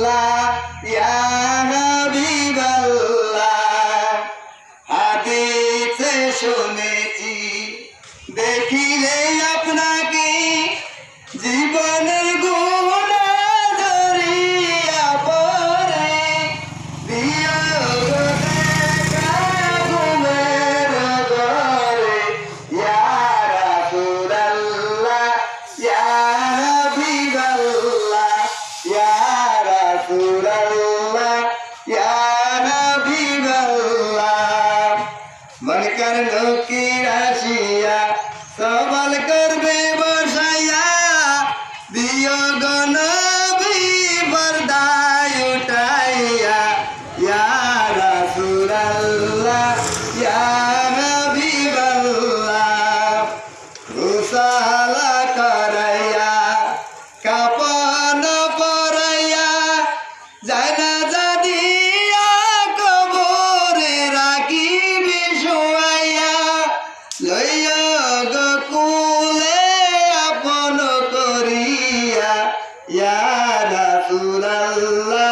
ইয়া হাবিবাল্লাহ হাদিসে শুনেছি দেখিলে আপনাকে জীবনের গুনাহ ধরিয়া পড়ে বিয়োগ দেখা ঘুমের ঘরে ইয়া রাসূলাল্লাহ ইয়া হাবিবাল্লাহ ইয়া রাসূলাল্লাহ ইয়া হাবিবাল্লাহ মনকার নকির আসিয়া সওয়াল করবে বসাইয়া দিও গো নবী পর্দায় উঠাইয়া ইয়া রাসূলাল্লাহ ইয়া হাবিবাল্লাহ রুসালা করাইয়া কাপন পরাইয়া জানাজা দিয়া কবরে রাখিবি শুয়াইয়া লইয়া গো কুলে আপন করিয়া ইয়া রাসূলাল্লাহ